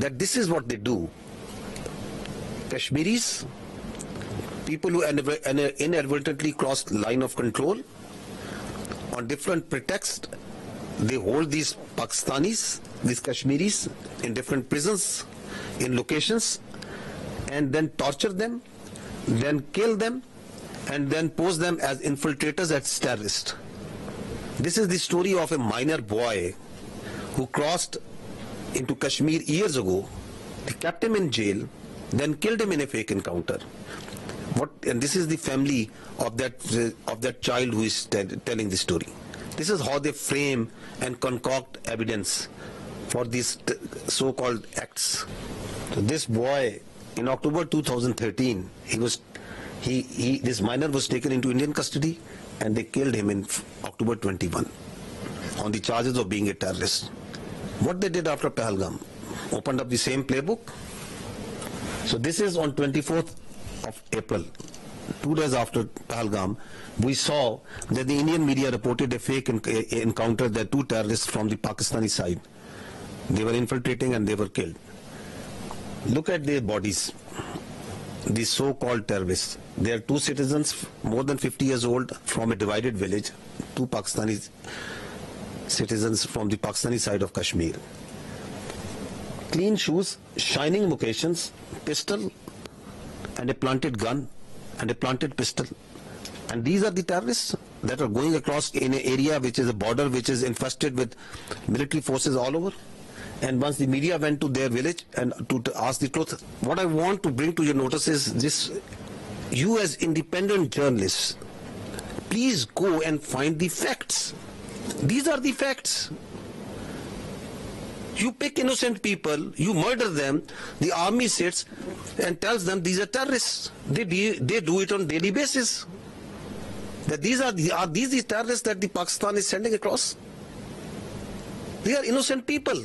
that this is what they do. Kashmiris, people who inadvertently crossed line of control, on different pretexts, they hold these Pakistanis, these Kashmiris, in different prisons, in locations, and then torture them, then kill them, and then pose them as infiltrators, as terrorists. This is the story of a minor boy who crossed into Kashmir years ago. They kept him in jail, then killed him in a fake encounter. And this is the family of that child who is telling the story. This is how they frame and concoct evidence for these so-called acts. So this boy, in October 2013, this minor was taken into Indian custody, and they killed him in October 21 on the charges of being a terrorist. What they did after Pahalgam, opened up the same playbook. So this is on 24th of April, 2 days after Pahalgam, we saw that the Indian media reported a fake encounter that 2 terrorists from the Pakistani side, they were infiltrating and they were killed. Look at their bodies, these so-called terrorists. They are 2 citizens, more than 50 years old, from a divided village, 2 Pakistani citizens from the Pakistani side of Kashmir. Clean shoes, shining mocations, pistol, and a planted gun, and a planted pistol. And these are the terrorists that are going across in an area which is a border which is infested with military forces all over. And once the media went to their village and to ask the truth, what I want to bring to your notice is this: you as independent journalists, please go and find the facts. These are the facts. You pick innocent people, you murder them, the army sits and tells them these are terrorists. They do it on daily basis. That are these the terrorists that the Pakistan is sending across? They are innocent people.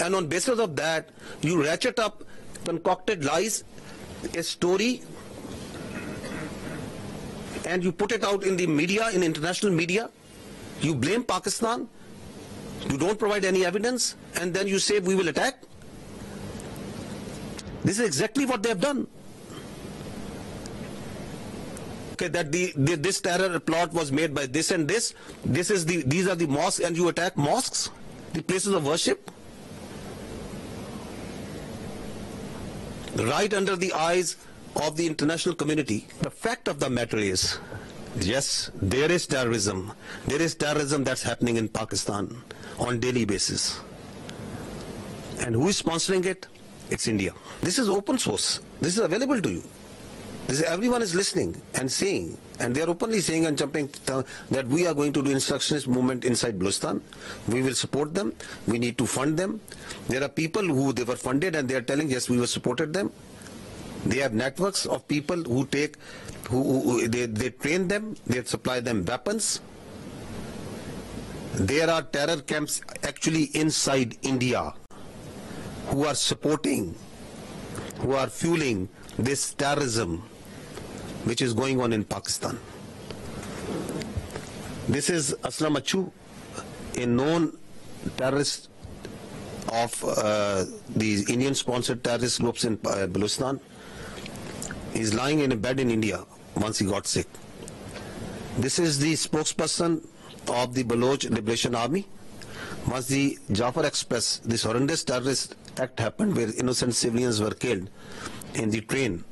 And on basis of that, you ratchet up concocted lies, a story, and you put it out in the media, in international media. You blame Pakistan. You don't provide any evidence, and then you say we will attack. This is exactly what they have done. Okay, that this terror plot was made by this and this. These are the mosques, and you attack mosques, the places of worship, right under the eyes of the international community. The fact of the matter is, yes, there is terrorism. There is terrorism that's happening in Pakistan on daily basis. And who is sponsoring it? It's India. This is open source. This is available to you. Everyone is listening and saying, and they are openly saying and jumping that we are going to do instructionist movement inside Baluchistan. We will support them. We need to fund them. There are people who they were funded and they are telling, yes, we have supported them. They have networks of people who they train them, they supply them weapons. There are terror camps actually inside India who are supporting, who are fueling this terrorism which is going on in Pakistan. This is Aslam Achu, a known terrorist of these Indian-sponsored terrorist groups in Baluchistan. He's lying in a bed in India once he got sick. This is the spokesperson of the Baloch Liberation Army. Once the Jaffar Express, this horrendous terrorist act happened where innocent civilians were killed in the train.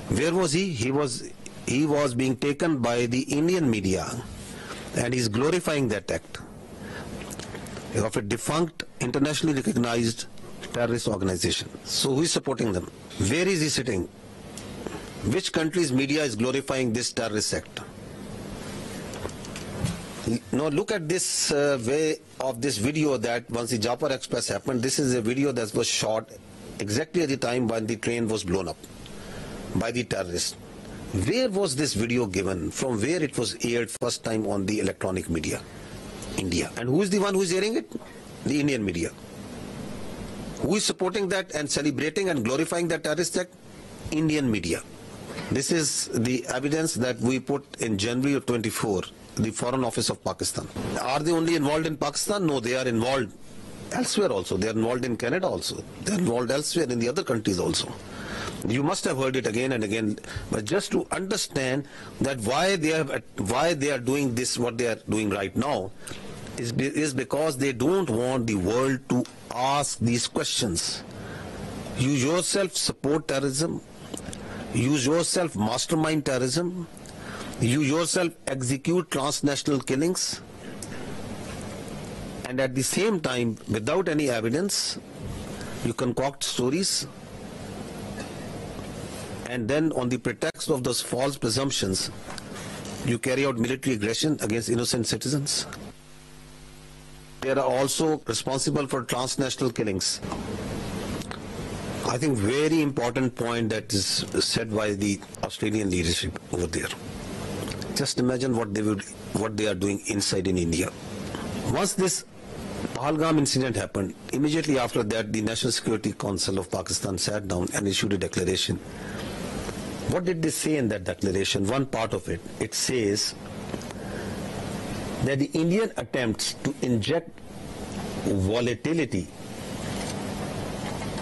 Where was he? He was being taken by the Indian media, and he's glorifying that act of a defunct, internationally recognized terrorist organization. So who is supporting them? Where is he sitting? Which country's media is glorifying this terrorist act? Now look at this way of this video that once the Jaffar Express happened. This is a video that was shot exactly at the time when the train was blown up by the terrorists. Where was this video given? From where it was aired first time on the electronic media? India. And who is the one who is airing it? The Indian media. Who is supporting that and celebrating and glorifying that terrorist act? Indian media. This is the evidence that we put in January of 24, the Foreign Office of Pakistan. Are they only involved in Pakistan? No, they are involved elsewhere also. They are involved in Canada also. They are involved elsewhere in the other countries also. You must have heard it again and again, but just to understand that why they are doing this, what they are doing right now, is because they don't want the world to ask these questions. You yourself support terrorism. You yourself mastermind terrorism. You yourself execute transnational killings. And at the same time, without any evidence, you concoct stories. And then on the pretext of those false presumptions, you carry out military aggression against innocent citizens. They are also responsible for transnational killings. I think very important point that is said by the Australian leadership over there. Just imagine what they are doing inside in India. Once this Pahalgam incident happened, immediately after that the National Security Council of Pakistan sat down and issued a declaration. What did they say in that declaration? One part of it, it says that the Indian attempts to inject volatility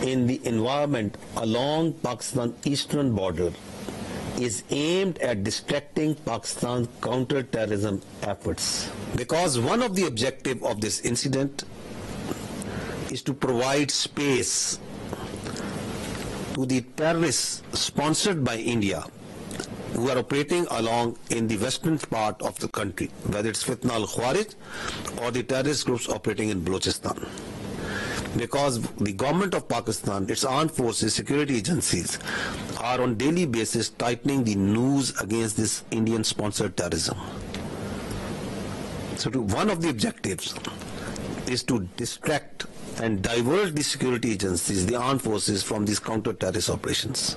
in the environment along Pakistan's eastern border is aimed at distracting Pakistan's counter-terrorism efforts. Because one of the objectives of this incident is to provide space to the terrorists sponsored by India who are operating along in the western part of the country, whether it's Fitna al-Khawarij or the terrorist groups operating in Balochistan. Because the government of Pakistan, its armed forces, security agencies are on daily basis tightening the noose against this Indian-sponsored terrorism. So one of the objectives is to distract and divert the security agencies, the armed forces, from these counter-terrorist operations.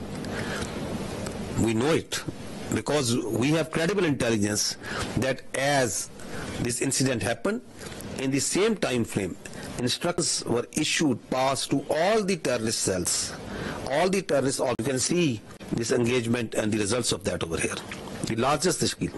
We know it because we have credible intelligence that as this incident happened, in the same time frame, instructions were passed to all the terrorist cells. All the terrorists, you can see this engagement and the results of that over here. The largest tashkeel.